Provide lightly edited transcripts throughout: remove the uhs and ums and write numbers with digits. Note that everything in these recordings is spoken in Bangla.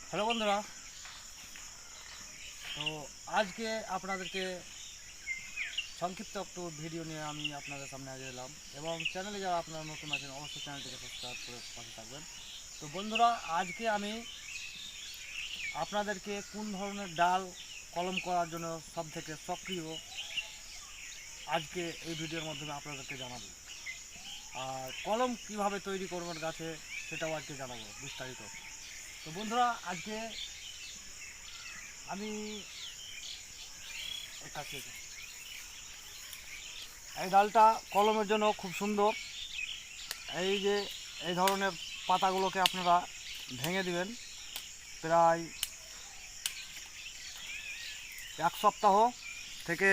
হ্যালো বন্ধুরা, তো আজকে আপনাদেরকে সংক্ষিপ্ত একটু ভিডিও নিয়ে আমি আপনাদের সামনে আজ এলাম। এবং চ্যানেলে যারা আপনারা নতুন আছেন অবশ্যই চ্যানেলটিকে সাবস্ক্রাইব করে পাশে থাকবেন। তো বন্ধুরা, আজকে আমি আপনাদেরকে কোন ধরনের ডাল কলম করার জন্য সব থেকে সক্রিয় আজকে এই ভিডিওর মাধ্যমে আপনাদেরকে জানাবো। আর কলম কিভাবে তৈরি করবেন গাছে সেটাও আজকে জানাবো বিস্তারিত। তো বন্ধুরা, আজকে আমি কাছে এই ডালটা কলমের জন্য খুব সুন্দর। এই যে এই ধরনের পাতাগুলোকে আপনারা ভেঙে দিবেন। প্রায় 1 সপ্তাহ থেকে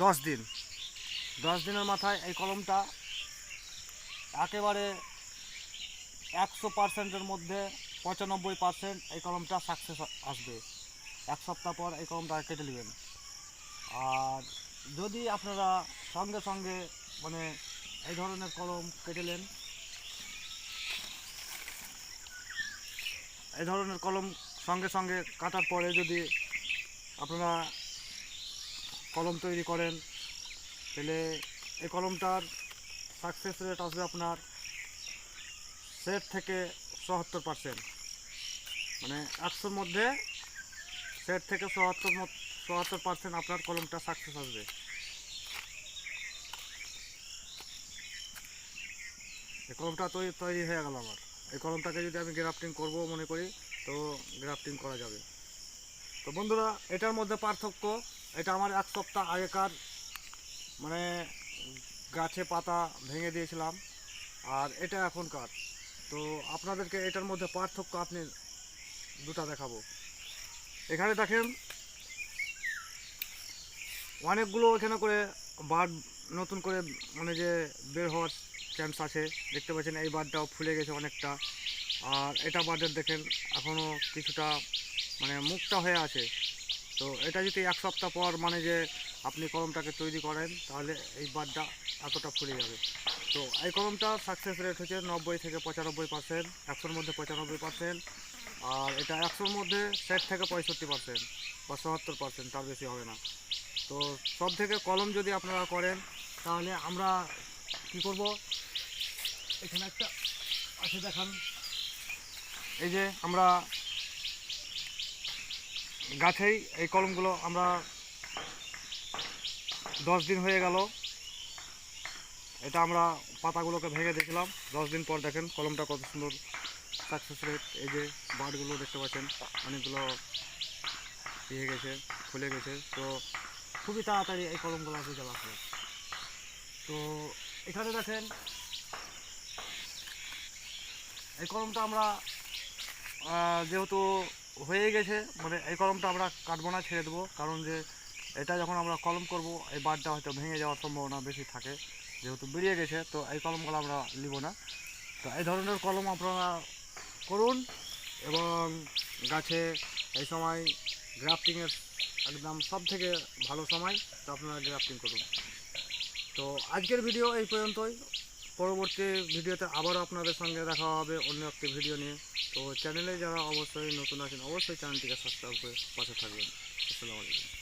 10 দিন, 10 দিনের মাথায় এই কলমটা একেবারে 100%-এর মধ্যে 95% এই কলমটা সাকসেস আসবে। 1 সপ্তাহ পর এই কলমটা কেটে নেবেন। আর যদি আপনারা সঙ্গে সঙ্গে মানে এই ধরনের কলম কেটেলেন, এই ধরনের কলম সঙ্গে সঙ্গে কাটার পরে যদি আপনারা কলম তৈরি করেন, তাহলে এই কলমটার সাকসেস রেট আসবে আপনার 60 থেকে 70%। মানে 100-র মধ্যে 60 থেকে 70% আপনার কলমটা সাকসেস আসবে। এই কলমটা তৈরি হয়ে গেল আমার। এই কলমটাকে যদি আমি গ্রাফটিং করব মনে করি, তো গ্রাফটিং করা যাবে। তো বন্ধুরা, এটার মধ্যে পার্থক্য, এটা আমার 1 সপ্তাহ আগেকার মানে গাছে পাতা ভেঙে দিয়েছিলাম, আর এটা এখনকার। তো আপনাদেরকে এটার মধ্যে পার্থক্য আপনি দুটো দেখাবো। এখানে দেখেন অনেকগুলো এখানে করে বার্ড নতুন করে মানে যে বের হওয়ার চান্স আছে। দেখতে পাচ্ছেন এই বার্ডটাও ফুলে গেছে অনেকটা। আর এটা বার্ডের দেখেন এখনও কিছুটা মানে মুখটা হয়ে আছে। তো এটা যদি 1 সপ্তাহ পর মানে যে আপনি কলমটাকে তৈরি করেন, তাহলে এই বার্ডটা এতটা ফুলে যাবে। তো এই কলমটা সাকসেস রেট হচ্ছে 90 থেকে 95%, 100-র মধ্যে 95%। আর এটা 100-র মধ্যে 60 থেকে 65% বা 70%, তার বেশি হবে না। তো সব থেকে কলম যদি আপনারা করেন, তাহলে আমরা কি করব, এখানে একটা আছে দেখান। এই যে আমরা গাছেই এই কলমগুলো আমরা 10 দিন হয়ে গেল, এটা আমরা পাতাগুলোকে ভেঙে দেখলাম। 10 দিন পর দেখেন কলমটা কত সুন্দর সাকসেস রেট। এই যে বার্ডগুলো দেখতে পাচ্ছেন অনেকগুলো ইয়ে গেছে, ফুলে গেছে। তো খুবই তাড়াতাড়ি এই কলমগুলো রেজাল্ট আসবে। তো এখানে দেখেন এই কলমটা আমরা যেহেতু হয়ে গেছে, মানে এই কলমটা আমরা কাটবো না, ছেড়ে দেবো। কারণ যে এটা যখন আমরা কলম করব, এই বারটা হয়তো ভেঙে যাওয়ার সম্ভাবনা বেশি থাকে। যেহেতু বেরিয়ে গেছে, তো এই কলমগুলো আমরা নিব না। তো এই ধরনের কলম আপনারা করুন। এবং গাছে এই সময় গ্রাফটিংয়ের একদম সব থেকে ভালো সময়, তো আপনারা গ্রাফটিং করুন। তো আজকের ভিডিও এই পর্যন্তই। পরবর্তী ভিডিওতে আবারও আপনাদের সঙ্গে দেখা হবে অন্য একটি ভিডিও নিয়ে। তো চ্যানেলে যারা অবশ্যই নতুন আছেন, অবশ্যই চ্যানেলটিকে সাবস্ক্রাইব করে পাশে থাকবেন। আসসালামু আলাইকুম।